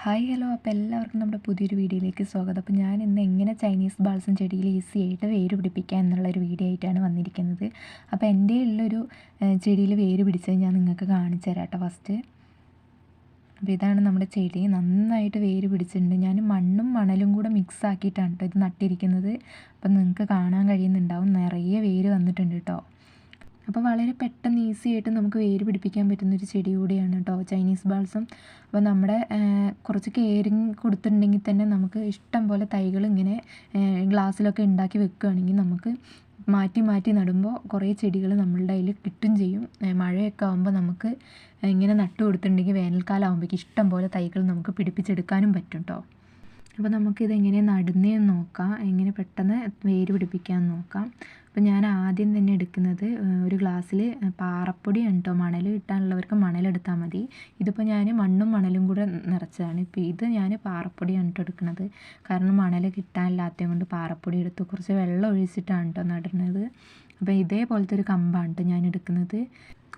Hi hello അപ്പോൾ എല്ലാവർക്കും നമ്മുടെ പുതിയൊരു വീഡിയോയിലേക്ക് സ്വാഗതം. അപ്പോൾ ഞാൻ ഇന്ന് എങ്ങനെ ചൈനീസ് ബാൾസം ചെടിയിൽ ഈസി ആയിട്ട് വേര് പിടിപ്പിക്കുക എന്നുള്ളൊരു വീഡിയോ ആയിട്ടാണ് വന്നിരിക്കുന്നത്. അപ്പോൾ എൻ്റെ ഉള്ളൊരു ചെടിയിൽ വേര് പിടിച്ചത് ഞാൻ നിങ്ങൾക്ക് കാണിച്ചു തരാം കേട്ടോ ഫസ്റ്റ്. അപ്പോൾ ഇതാണ് നമ്മുടെ ചെടി, നന്നായിട്ട് വേര് പിടിച്ചിട്ടുണ്ട്. ഞാൻ മണ്ണും മണലും കൂടെ മിക്സ് ആക്കിയിട്ടാണ് കേട്ടോ ഇത് നട്ടിരിക്കുന്നത്. അപ്പോൾ നിങ്ങൾക്ക് കാണാൻ കഴിയുന്നുണ്ടാവും, നിറയെ വേര് വന്നിട്ടുണ്ട് കേട്ടോ. അപ്പോൾ വളരെ പെട്ടെന്ന് ഈസി ആയിട്ട് നമുക്ക് വേര് പിടിപ്പിക്കാൻ പറ്റുന്നൊരു ചെടി കൂടിയാണ് കേട്ടോ ചൈനീസ് ബാൾസം. അപ്പോൾ നമ്മുടെ കുറച്ച് കെയറിങ് കൊടുത്തിട്ടുണ്ടെങ്കിൽ തന്നെ നമുക്ക് ഇഷ്ടം പോലെ തൈകൾ ഇങ്ങനെ ഗ്ലാസ്സിലൊക്കെ ഉണ്ടാക്കി വെക്കുകയാണെങ്കിൽ നമുക്ക് മാറ്റി മാറ്റി നടുമ്പോൾ കുറേ ചെടികൾ നമ്മളുടെ കയ്യിൽ കിട്ടും ചെയ്യും. മഴയൊക്കെ ആകുമ്പോൾ നമുക്ക് ഇങ്ങനെ നട്ടു കൊടുത്തിട്ടുണ്ടെങ്കിൽ വേനൽക്കാലം ആകുമ്പോഴേക്കും ഇഷ്ടം പോലെ തൈകൾ നമുക്ക് പിടിപ്പിച്ചെടുക്കാനും പറ്റും കേട്ടോ. അപ്പോൾ നമുക്കിതെങ്ങനെ നടുന്നതെന്ന് നോക്കാം, എങ്ങനെ പെട്ടെന്ന് വേര് പിടിപ്പിക്കാമെന്ന് നോക്കാം. അപ്പോൾ ഞാൻ ആദ്യം തന്നെ എടുക്കുന്നത് ഒരു ഗ്ലാസ്സിൽ പാറപ്പൊടിയാണ് കേട്ടോ. മണൽ കിട്ടാനുള്ളവർക്ക് മണലെടുത്താൽ മതി. ഇതിപ്പോൾ ഞാൻ മണ്ണും മണലും കൂടെ നിറച്ചതാണ്. ഇപ്പോൾ ഇത് ഞാൻ പാറപ്പൊടിയാണ് കേട്ടോ എടുക്കുന്നത്, കാരണം മണൽ കിട്ടാനില്ലാത്തത് കൊണ്ട് പാറപ്പൊടി എടുത്ത് കുറച്ച് വെള്ളം ഒഴിച്ചിട്ടാണ് കേട്ടോ നടുന്നത്. അപ്പോൾ ഇതേപോലത്തെ ഒരു കമ്പാണ് കേട്ടോ ഞാൻ എടുക്കുന്നത്.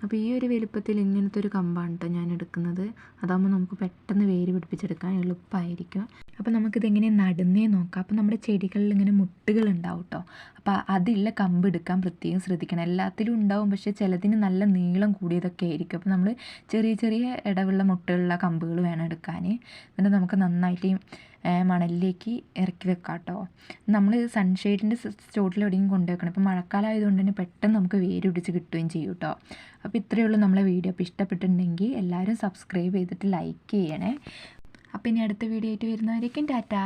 അപ്പോൾ ഈ ഒരു വലുപ്പത്തിൽ ഇങ്ങനത്തെ ഒരു കമ്പാണ് കേട്ടോ ഞാൻ എടുക്കുന്നത്. അതാകുമ്പോൾ നമുക്ക് പെട്ടെന്ന് വേര് പിടിപ്പിച്ചെടുക്കാൻ എളുപ്പമായിരിക്കും. അപ്പോൾ നമുക്കിതെങ്ങനെ നടുന്നേ നോക്കാം. അപ്പോൾ നമ്മുടെ ചെടികളിൽ ഇങ്ങനെ മുട്ടുകളുണ്ടാവും കേട്ടോ. അപ്പോൾ അതില്ല കമ്പ് എടുക്കാൻ പ്രത്യേകം ശ്രദ്ധിക്കണം. എല്ലാത്തിലും ഉണ്ടാവും, പക്ഷേ ചിലതിന് നല്ല നീളം കൂടിയതൊക്കെ ആയിരിക്കും. അപ്പോൾ നമ്മൾ ചെറിയ ചെറിയ ഇടവുള്ള മുട്ടുകളുള്ള കമ്പുകൾ വേണം എടുക്കാൻ. എന്നിട്ട് നമുക്ക് നന്നായിട്ട് മണലിലേക്ക് ഇറക്കി വെക്കാം കേട്ടോ. നമ്മൾ സൺഷെയ്ഡിൻ്റെ ചോട്ടിൽ എവിടെയെങ്കിലും കൊണ്ടുവെക്കണം. ഇപ്പോൾ മഴക്കാലം ആയതുകൊണ്ട് തന്നെ പെട്ടെന്ന് നമുക്ക് വേര് പിടിച്ച് കിട്ടുകയും ചെയ്യും കേട്ടോ. അപ്പോൾ ഇത്രയേ ഉള്ളൂ നമ്മളെ വീഡിയോ. അപ്പോൾ ഇഷ്ടപ്പെട്ടിട്ടുണ്ടെങ്കിൽ എല്ലാവരും സബ്സ്ക്രൈബ് ചെയ്തിട്ട് ലൈക്ക് ചെയ്യണേ. അപ്പോൾ ഇനി അടുത്ത വീഡിയോ ആയിട്ട് വരുന്നവരേക്കും ടാറ്റാ.